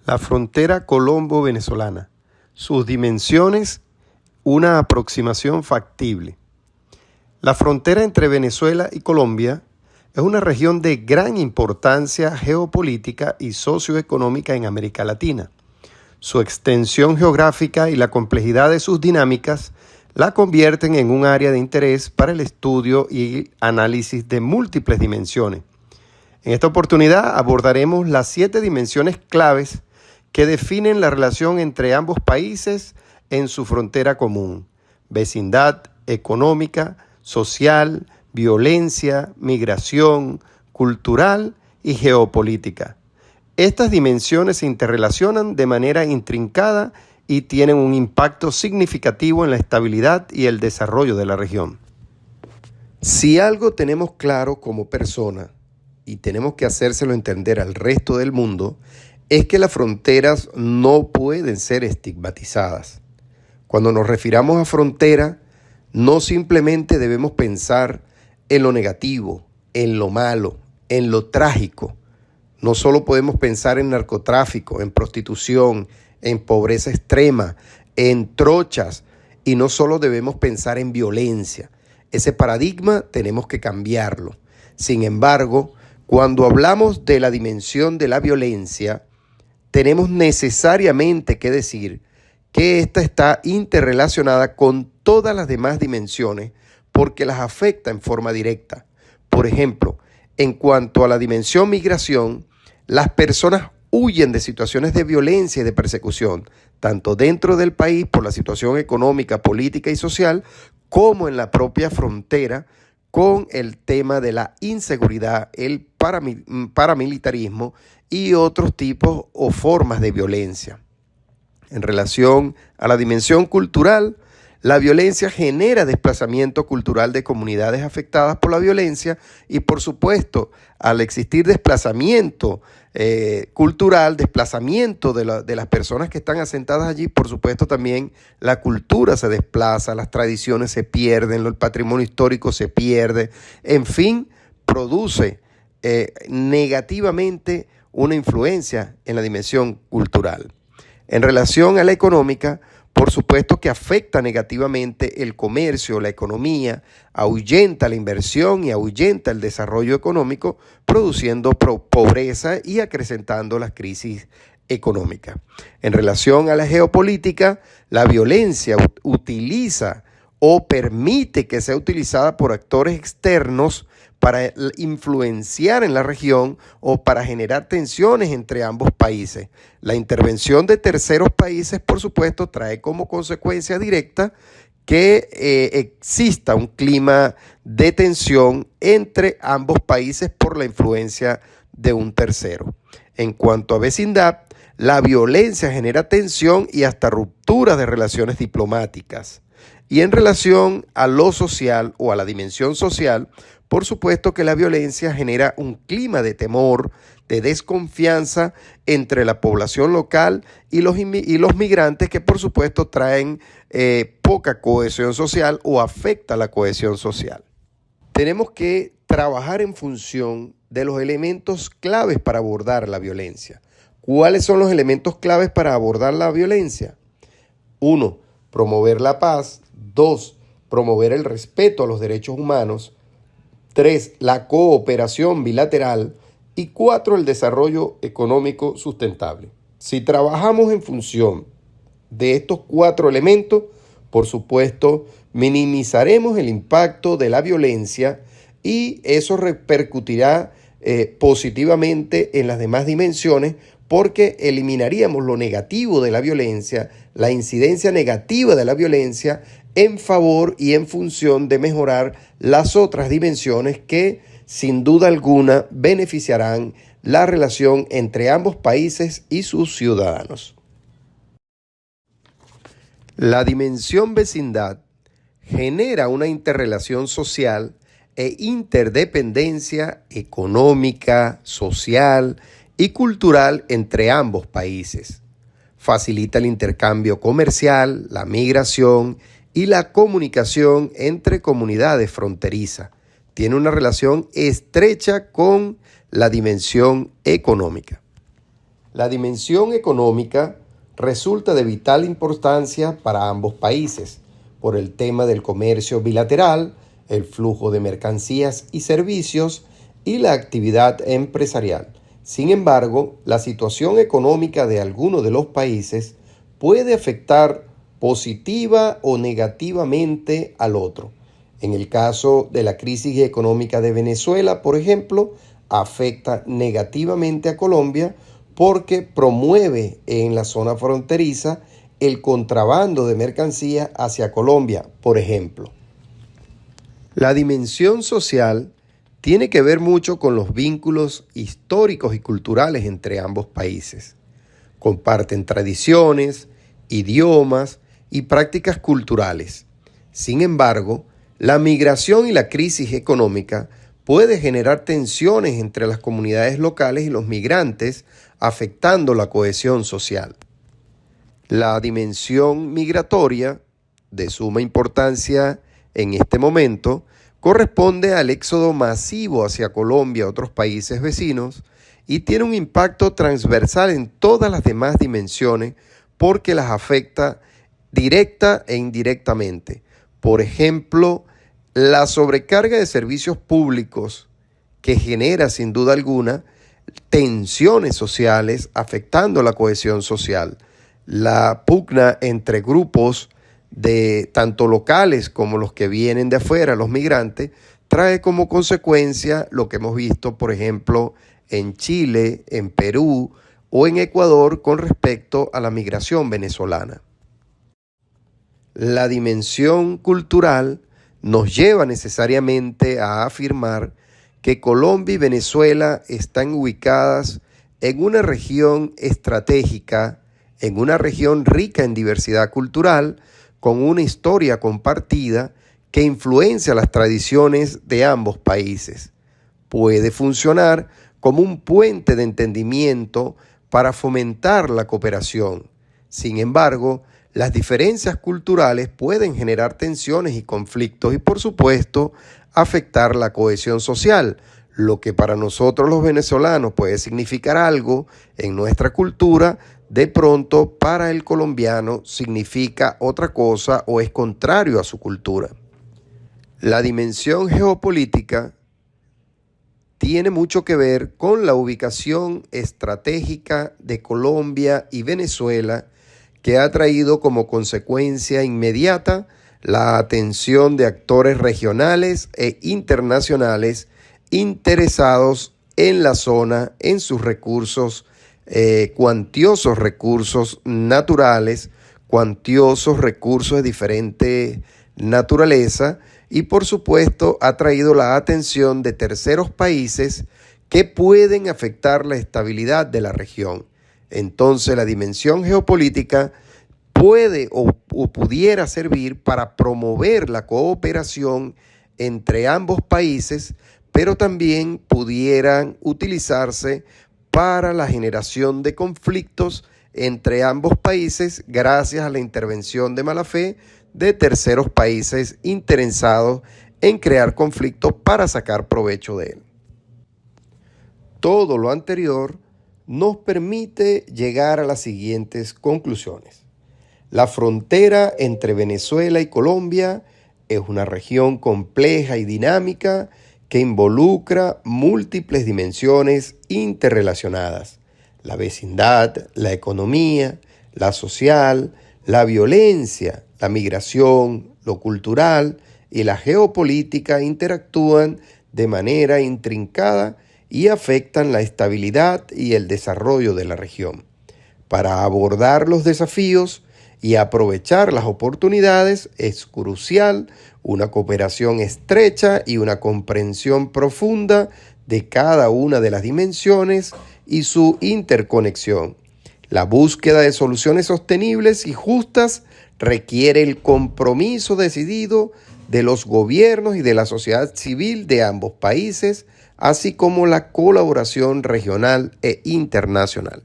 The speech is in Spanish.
La frontera colombo-venezolana. Sus dimensiones, una aproximación factible. La frontera entre Venezuela y Colombia es una región de gran importancia geopolítica y socioeconómica en América Latina. Su extensión geográfica y la complejidad de sus dinámicas la convierten en un área de interés para el estudio y análisis de múltiples dimensiones. En esta oportunidad abordaremos las 7 dimensiones claves que definen la relación entre ambos países en su frontera común: vecindad, económica, social, violencia, migración, cultural y geopolítica. Estas dimensiones se interrelacionan de manera intrincada y tienen un impacto significativo en la estabilidad y el desarrollo de la región. Si algo tenemos claro como persona, y tenemos que hacérselo entender al resto del mundo, es que las fronteras no pueden ser estigmatizadas. Cuando nos refiramos a frontera, no simplemente debemos pensar en lo negativo, en lo malo, en lo trágico. No solo podemos pensar en narcotráfico, en prostitución, en pobreza extrema, en trochas, y no solo debemos pensar en violencia. Ese paradigma tenemos que cambiarlo. Sin embargo, cuando hablamos de la dimensión de la violencia, tenemos necesariamente que decir que esta está interrelacionada con todas las demás dimensiones porque las afecta en forma directa. Por ejemplo, en cuanto a la dimensión migración, las personas huyen de situaciones de violencia y de persecución, tanto dentro del país por la situación económica, política y social, como en la propia frontera con el tema de la inseguridad, el paramilitarismo y otros tipos o formas de violencia. En relación a la dimensión cultural, la violencia genera desplazamiento cultural de comunidades afectadas por la violencia y, por supuesto, al existir desplazamiento cultural, desplazamiento de las personas que están asentadas allí, por supuesto también la cultura se desplaza, las tradiciones se pierden, el patrimonio histórico se pierde, en fin, produce negativamente una influencia en la dimensión cultural. En relación a la económica, por supuesto que afecta negativamente el comercio, la economía, ahuyenta la inversión y ahuyenta el desarrollo económico, produciendo pobreza y acrecentando las crisis económicas. En relación a la geopolítica, la violencia utiliza o permite que sea utilizada por actores externos para influenciar en la región o para generar tensiones entre ambos países. La intervención de terceros países, por supuesto, trae como consecuencia directa que exista un clima de tensión entre ambos países por la influencia de un tercero. En cuanto a vecindad, la violencia genera tensión y hasta ruptura de relaciones diplomáticas. Y en relación a lo social o a la dimensión social, por supuesto que la violencia genera un clima de temor, de desconfianza entre la población local y los migrantes que por supuesto traen poca cohesión social o afecta la cohesión social. Tenemos que trabajar en función de los elementos claves para abordar la violencia. ¿Cuáles son los elementos claves para abordar la violencia? 1. Promover la paz. 2. Promover el respeto a los derechos humanos. 3. La cooperación bilateral. Y 4. El desarrollo económico sustentable. Si trabajamos en función de estos 4 elementos, por supuesto, minimizaremos el impacto de la violencia y eso repercutirá positivamente en las demás dimensiones porque eliminaríamos lo negativo de la violencia, la incidencia negativa de la violencia en favor y en función de mejorar las otras dimensiones que, sin duda alguna, beneficiarán la relación entre ambos países y sus ciudadanos. La dimensión vecindad genera una interrelación social e interdependencia económica, social y cultural entre ambos países. Facilita el intercambio comercial, la migración y la comunicación entre comunidades fronterizas. Tiene una relación estrecha con la dimensión económica. La dimensión económica resulta de vital importancia para ambos países por el tema del comercio bilateral, el flujo de mercancías y servicios y la actividad empresarial. Sin embargo, la situación económica de alguno de los países puede afectar positiva o negativamente al otro. En el caso de la crisis económica de Venezuela, por ejemplo, afecta negativamente a Colombia porque promueve en la zona fronteriza el contrabando de mercancías hacia Colombia, por ejemplo. La dimensión social tiene que ver mucho con los vínculos históricos y culturales entre ambos países. Comparten tradiciones, idiomas y prácticas culturales. Sin embargo, la migración y la crisis económica puede generar tensiones entre las comunidades locales y los migrantes, afectando la cohesión social. La dimensión migratoria, de suma importancia en este momento, corresponde al éxodo masivo hacia Colombia y otros países vecinos y tiene un impacto transversal en todas las demás dimensiones porque las afecta directa e indirectamente. Por ejemplo, la sobrecarga de servicios públicos que genera sin duda alguna tensiones sociales afectando la cohesión social. La pugna entre grupos de tanto locales como los que vienen de afuera, los migrantes, trae como consecuencia lo que hemos visto, por ejemplo, en Chile, en Perú o en Ecuador con respecto a la migración venezolana. La dimensión cultural nos lleva necesariamente a afirmar que Colombia y Venezuela están ubicadas en una región estratégica, en una región rica en diversidad cultural, con una historia compartida que influencia las tradiciones de ambos países. Puede funcionar como un puente de entendimiento para fomentar la cooperación. Sin embargo, las diferencias culturales pueden generar tensiones y conflictos y, por supuesto, afectar la cohesión social, lo que para nosotros los venezolanos puede significar algo en nuestra cultura, de pronto para el colombiano significa otra cosa o es contrario a su cultura. La dimensión geopolítica tiene mucho que ver con la ubicación estratégica de Colombia y Venezuela, que ha traído como consecuencia inmediata la atención de actores regionales e internacionales interesados en la zona, en sus recursos, cuantiosos recursos naturales, cuantiosos recursos de diferente naturaleza y por supuesto ha traído la atención de terceros países que pueden afectar la estabilidad de la región. Entonces la dimensión geopolítica puede o pudiera servir para promover la cooperación entre ambos países, pero también pudieran utilizarse para la generación de conflictos entre ambos países gracias a la intervención de mala fe de terceros países interesados en crear conflictos para sacar provecho de él. Todo lo anterior nos permite llegar a las siguientes conclusiones. La frontera entre Venezuela y Colombia es una región compleja y dinámica que involucra múltiples dimensiones interrelacionadas: la vecindad, la economía, la social, la violencia, la migración, lo cultural y la geopolítica interactúan de manera intrincada y afectan la estabilidad y el desarrollo de la región. Para abordar los desafíos y aprovechar las oportunidades es crucial una cooperación estrecha y una comprensión profunda de cada una de las dimensiones y su interconexión. La búsqueda de soluciones sostenibles y justas requiere el compromiso decidido de los gobiernos y de la sociedad civil de ambos países, así como la colaboración regional e internacional.